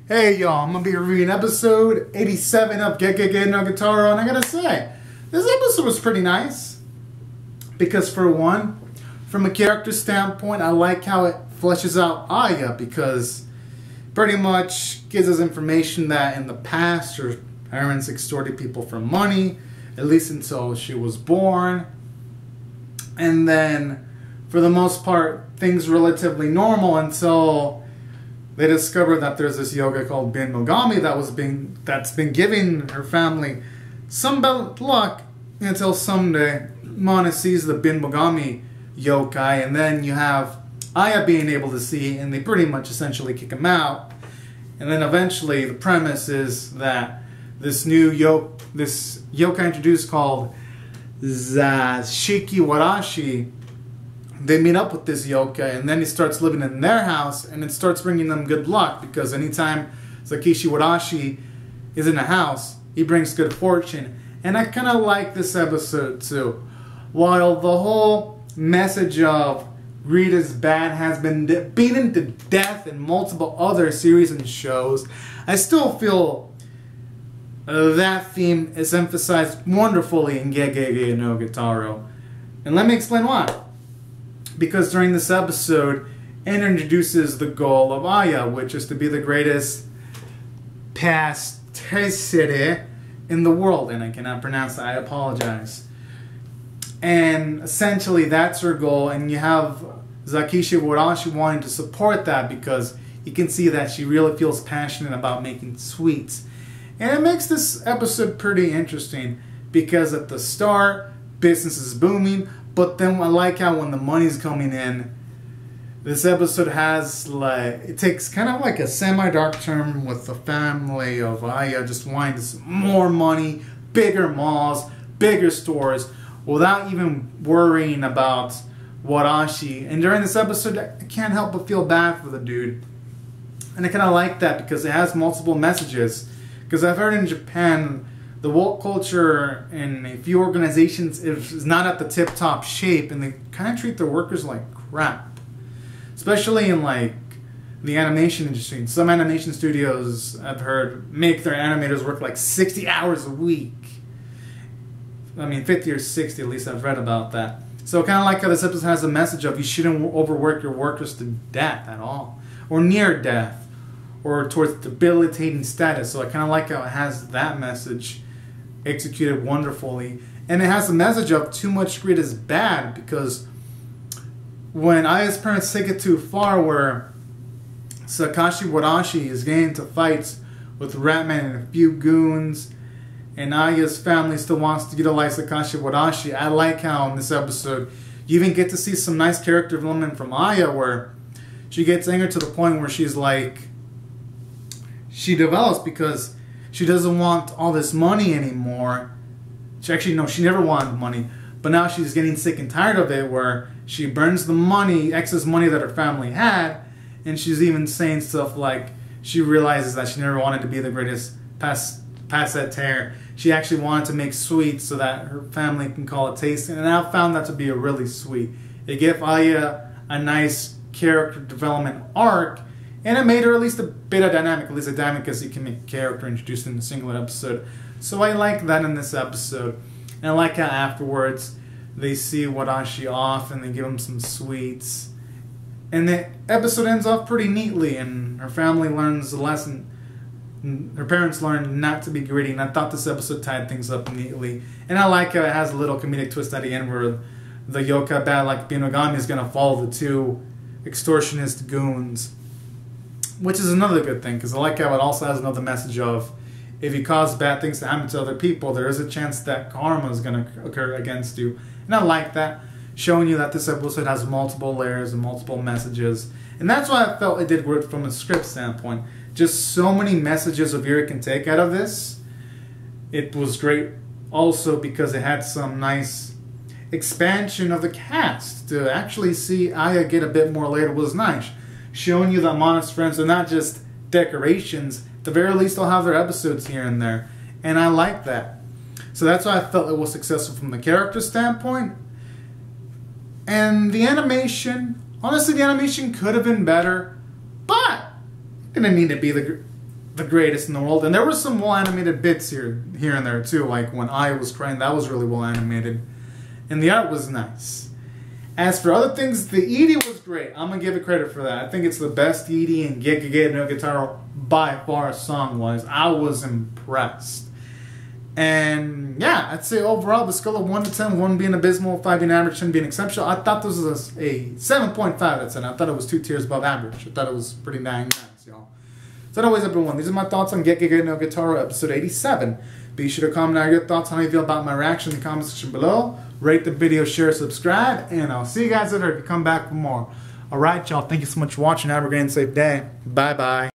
Hey y'all, I'm gonna be reviewing episode 87 of Gegege no鬼太郎, and I gotta say, this episode was pretty nice. Because for one, from a character standpoint, I like how it fleshes out Aya, because pretty much gives us information that in the past her parents extorted people for money, at least until she was born. And then, for the most part, things relatively normal until they discover that there's this yoga called Bin Mogami that's been giving her family some bad luck until someday Mana sees the Bin Mogami yokai, and then you have Aya being able to see, and they pretty much essentially kick him out. And then eventually the premise is that this new yokai introduced called Zashiki Warashi, they meet up with this yokai, and then he starts living in their house, and it starts bringing them good luck, because anytime Zakishi Warashi is in a house, he brings good fortune. And I kind of like this episode too. While the whole message of greed is bad has been beaten to death in multiple other series and shows, I still feel that theme is emphasized wonderfully in Gegege no鬼太郎. And let me explain why. Because during this episode, it introduces the goal of Aya, which is to be the greatest pasticere in the world. And I cannot pronounce that, I apologize. And essentially that's her goal, and you have Zakishi Warashi wanting to support that because you can see that she really feels passionate about making sweets. And it makes this episode pretty interesting because at the start, business is booming, but then I like how when the money's coming in, this episode has it takes kind of like a semi-dark turn with the family of Aya just wanting more money, bigger malls, bigger stores, without even worrying about Warashi. And during this episode, I can't help but feel bad for the dude. And I kind of like that because it has multiple messages. Because I've heard in Japan, the woke culture in a few organizations is not at the tip-top shape, and they kind of treat their workers like crap. Especially in the animation industry. Some animation studios, I've heard, make their animators work like 60 hours a week. I mean 50 or 60 at least, I've read about that. So kind of like how this episode has a message of you shouldn't overwork your workers to death at all. Or near death. Or towards debilitating status. So I kind of like how it has that message executed wonderfully. And it has the message of too much greed is bad, because when Aya's parents take it too far, where Sakashi Warashi is getting into fights with Ratman and a few goons, and Aya's family still wants to utilize Sakashi Warashi, I like how in this episode you even get to see some nice character development from Aya, where she gets angry to the point where she's she develops because she doesn't want all this money anymore. She never wanted money. But now she's getting sick and tired of it, where she burns the money, excess money that her family had. And she's even saying stuff like she realizes that she never wanted to be the greatest passeter. She actually wanted to make sweets so that her family can call it tasty. And I found that to be a really sweet. It gave Aya a nice character development arc. And it made her at least a bit of dynamic, at least as dynamic as you can make a character introduced in a single episode. So I like that in this episode. And I like how afterwards they see Warashi off and they give him some sweets. And the episode ends off pretty neatly, and her family learns the lesson. Her parents learn not to be greedy, and I thought this episode tied things up neatly. And I like how it has a little comedic twist at the end where the yokai bad like Bin Mogami is going to follow the two extortionist goons. Which is another good thing, because I like how it also has another message of if you cause bad things to happen to other people, there is a chance that karma is going to occur against you. And I like that, showing you that this episode has multiple layers and multiple messages. And that's why I felt it did good from a script standpoint. Just so many messages a viewer can take out of this. It was great also because it had some nice expansion of the cast. To actually see Aya get a bit more later was nice. Showing you that Mana's friends are not just decorations. At the very least, they'll have their episodes here and there. And I like that. So that's why I felt it was successful from the character standpoint. And the animation, honestly, the animation could have been better. But it didn't need to be the greatest in the world. And there were some well animated bits here and there too, like when I was crying, that was really well animated. And the art was nice. As for other things, the ED was great. I'm gonna give it credit for that. I think it's the best ED in Gegege no Guitar by far song-wise. I was impressed. And yeah, I'd say overall, the scale of 1 to 10, 1 being abysmal, 5 being average, 10 being exceptional. I thought this was a 7.5 out of 10. I thought it was 2 tiers above average. I thought it was pretty dang nice, y'all. So anyways, everyone, these are my thoughts on Gegege no Guitar episode 87. Be sure to comment down your thoughts on how you feel about my reaction in the comment section below. Rate the video, share, subscribe, and I'll see you guys later if you come back for more. Alright, y'all, thank you so much for watching. Have a great and safe day. Bye-bye.